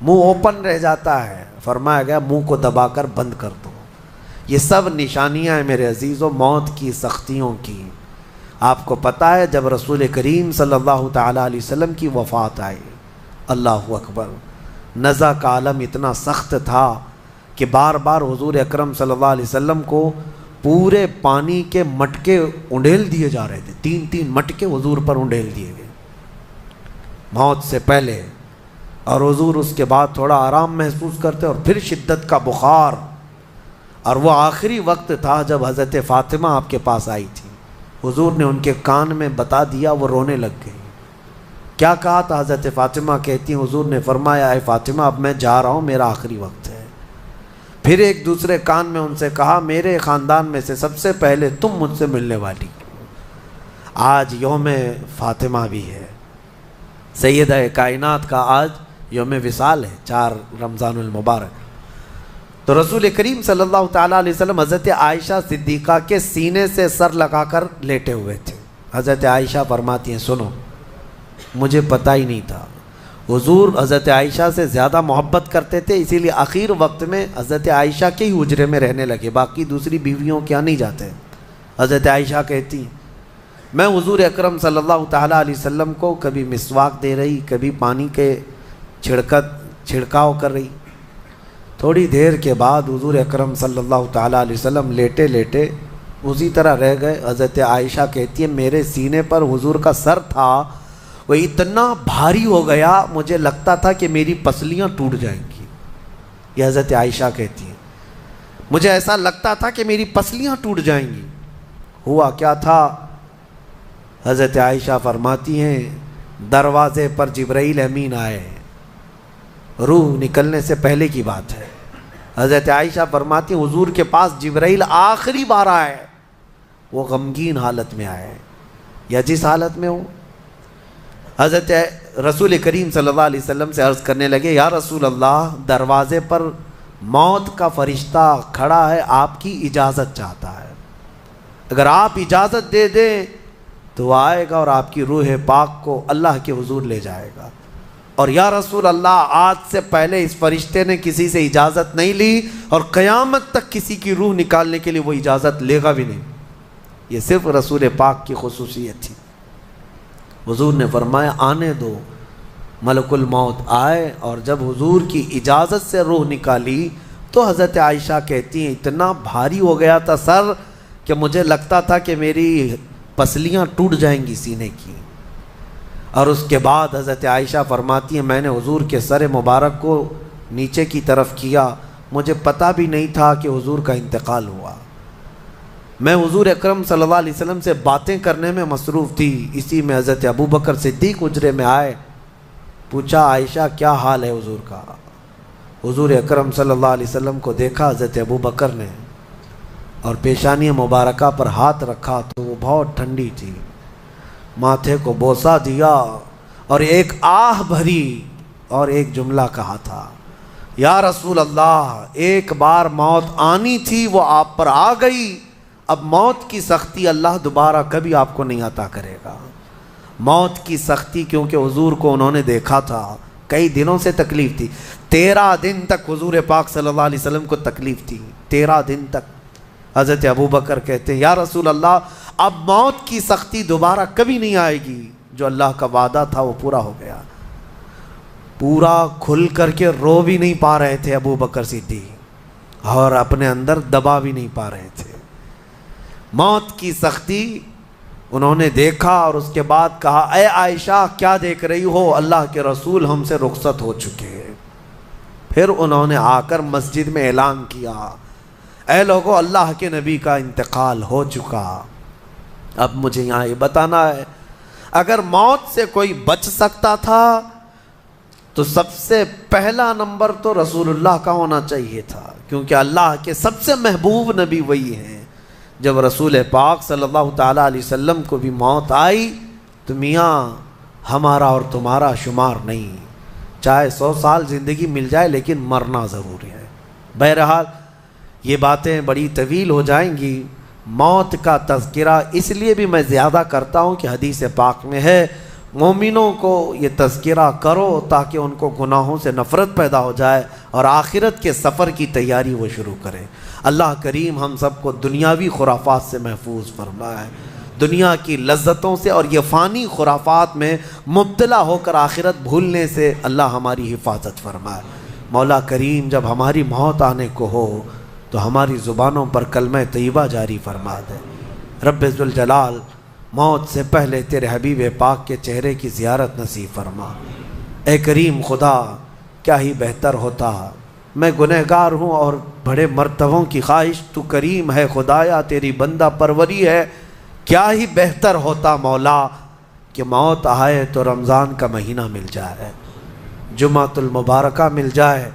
منہ اوپن رہ جاتا ہے، فرمایا گیا منہ کو دبا کر بند کر دو۔ یہ سب نشانیاں ہیں میرے عزیزوں موت کی سختیوں کی۔ آپ کو پتہ ہے جب رسول کریم صلی اللہ تعالیٰ علیہ وسلم کی وفات آئی، اللہ اکبر، نزع کا عالم اتنا سخت تھا کہ بار بار حضور اکرم صلی اللہ علیہ وسلم کو پورے پانی کے مٹکے انڈیل دیے جا رہے تھے، 3 مٹکے حضور پر انڈیل دیے گئے موت سے پہلے، اور حضور اس کے بعد تھوڑا آرام محسوس کرتے اور پھر شدت کا بخار۔ اور وہ آخری وقت تھا جب حضرت فاطمہ آپ کے پاس آئی تھی، حضور نے ان کے کان میں بتا دیا، وہ رونے لگ گئی۔ کیا کہا تھا حضرت فاطمہ کہتی ہیں حضور نے فرمایا اے فاطمہ اب میں جا رہا ہوں، میرا آخری وقت ہے۔ پھر ایک دوسرے کان میں ان سے کہا میرے خاندان میں سے سب سے پہلے تم مجھ سے ملنے والی۔ آج یوم فاطمہ بھی ہے، سیدہ کائنات کا آج یوم وصال ہے، 4 رمضان المبارک۔ تو رسول کریم صلی اللہ تعالیٰ علیہ وسلم حضرت عائشہ صدیقہ کے سینے سے سر لگا کر لیٹے ہوئے تھے۔ حضرت عائشہ فرماتی ہیں سنو، مجھے پتہ ہی نہیں تھا، حضور حضرت عائشہ سے زیادہ محبت کرتے تھے، اسی لیے آخر وقت میں حضرت عائشہ کے ہی حجرے میں رہنے لگے، باقی دوسری بیویوں کیا نہیں جاتے۔ حضرت عائشہ کہتی میں حضور اکرم صلی اللہ تعالیٰ علیہ وسلم کو کبھی مسواک دے رہی، کبھی پانی کے چھڑکاؤ کر رہی۔ تھوڑی دیر کے بعد حضور اکرم صلی اللہ تعالیٰ علیہ وسلم لیٹے لیٹے اسی طرح رہ گئے۔ حضرت عائشہ کہتی ہے میرے سینے پر حضور کا سر تھا، وہ اتنا بھاری ہو گیا مجھے لگتا تھا کہ میری پسلیاں ٹوٹ جائیں گی۔ یہ حضرت عائشہ کہتی ہیں مجھے ایسا لگتا تھا کہ میری پسلیاں ٹوٹ جائیں گی۔ ہوا کیا تھا؟ حضرت عائشہ فرماتی ہیں دروازے پر جبرائیل امین آئے، روح نکلنے سے پہلے کی بات ہے۔ حضرت عائشہ فرماتی ہیں حضور کے پاس جبرائیل آخری بار آئے، وہ غمگین حالت میں آئے یا جس حالت میں ہو۔ حضرت رسول کریم صلی اللہ علیہ وسلم سے عرض کرنے لگے یا رسول اللہ دروازے پر موت کا فرشتہ کھڑا ہے، آپ کی اجازت چاہتا ہے، اگر آپ اجازت دے دیں تو وہ آئے گا اور آپ کی روح پاک کو اللہ کے حضور لے جائے گا۔ اور یا رسول اللہ آج سے پہلے اس فرشتے نے کسی سے اجازت نہیں لی اور قیامت تک کسی کی روح نکالنے کے لیے وہ اجازت لے گا بھی نہیں، یہ صرف رسول پاک کی خصوصیت تھی۔ حضور نے فرمایا آنے دو، ملک الموت آئے، اور جب حضور کی اجازت سے روح نکالی تو حضرت عائشہ کہتی ہیں اتنا بھاری ہو گیا تھا سر کہ مجھے لگتا تھا کہ میری پسلیاں ٹوٹ جائیں گی سینے کی۔ اور اس کے بعد حضرت عائشہ فرماتی ہیں میں نے حضور کے سر مبارک کو نیچے کی طرف کیا، مجھے پتہ بھی نہیں تھا کہ حضور کا انتقال ہوا، میں حضور اکرم صلی اللہ علیہ وسلم سے باتیں کرنے میں مصروف تھی، اسی میں حضرت ابو بکر صدیق حجرے میں آئے، پوچھا عائشہ کیا حال ہے حضور کا؟ حضور اکرم صلی اللہ علیہ وسلم کو دیکھا حضرت ابو بکر نے اور پیشانی مبارکہ پر ہاتھ رکھا تو وہ بہت ٹھنڈی تھی، ماتھے کو بوسہ دیا اور ایک آہ بھری اور ایک جملہ کہا تھا یا رسول اللہ ایک بار موت آنی تھی وہ آپ پر آ گئی، اب موت کی سختی اللہ دوبارہ کبھی آپ کو نہیں عطا کرے گا۔ موت کی سختی کیونکہ حضور کو انہوں نے دیکھا تھا، کئی دنوں سے تکلیف تھی، 13 دن تک حضور پاک صلی اللہ علیہ وسلم کو تکلیف تھی، 13 دن تک۔ حضرت ابو بکر کہتے ہیں یا رسول اللہ اب موت کی سختی دوبارہ کبھی نہیں آئے گی، جو اللہ کا وعدہ تھا وہ پورا ہو گیا۔ پورا کھل کر کے رو بھی نہیں پا رہے تھے ابو بکر صدیق اور اپنے اندر دبا بھی نہیں پا رہے تھے۔ موت کی سختی انہوں نے دیکھا اور اس کے بعد کہا اے عائشہ کیا دیکھ رہی ہو، اللہ کے رسول ہم سے رخصت ہو چکے ہیں۔ پھر انہوں نے آ کر مسجد میں اعلان کیا اے لوگو اللہ کے نبی کا انتقال ہو چکا۔ اب مجھے یہاں یہ بتانا ہے اگر موت سے کوئی بچ سکتا تھا تو سب سے پہلا نمبر تو رسول اللہ کا ہونا چاہیے تھا، کیونکہ اللہ کے سب سے محبوب نبی وہی ہیں۔ جب رسول پاک صلی اللہ تعالیٰ علیہ وسلم کو بھی موت آئی تو میاں ہمارا اور تمہارا شمار نہیں، چاہے 100 سال زندگی مل جائے لیکن مرنا ضروری ہے۔ بہرحال یہ باتیں بڑی طویل ہو جائیں گی، موت کا تذکرہ اس لیے بھی میں زیادہ کرتا ہوں کہ حدیث پاک میں ہے مومنوں کو یہ تذکرہ کرو تاکہ ان کو گناہوں سے نفرت پیدا ہو جائے اور آخرت کے سفر کی تیاری وہ شروع کریں۔ اللہ کریم ہم سب کو دنیاوی خرافات سے محفوظ فرمائے، دنیا کی لذتوں سے اور یہ فانی خرافات میں مبتلا ہو کر آخرت بھولنے سے اللہ ہماری حفاظت فرمائے۔ مولا کریم جب ہماری موت آنے کو ہو تو ہماری زبانوں پر کلمہ طیبہ جاری فرما دے۔ رب ذوالجلال موت سے پہلے تیرے حبیب پاک کے چہرے کی زیارت نصیب فرما۔ اے کریم خدا، کیا ہی بہتر ہوتا، میں گنہگار ہوں اور بڑے مرتبوں کی خواہش، تو کریم ہے خدایا، تیری بندہ پروری ہے، کیا ہی بہتر ہوتا مولا کہ موت آئے تو رمضان کا مہینہ مل جائے، جمعۃ المبارکہ مل جائے۔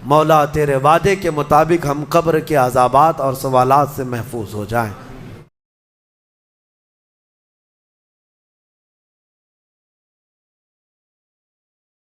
مولا تیرے وعدے کے مطابق ہم قبر کے عذابات اور سوالات سے محفوظ ہو جائیں۔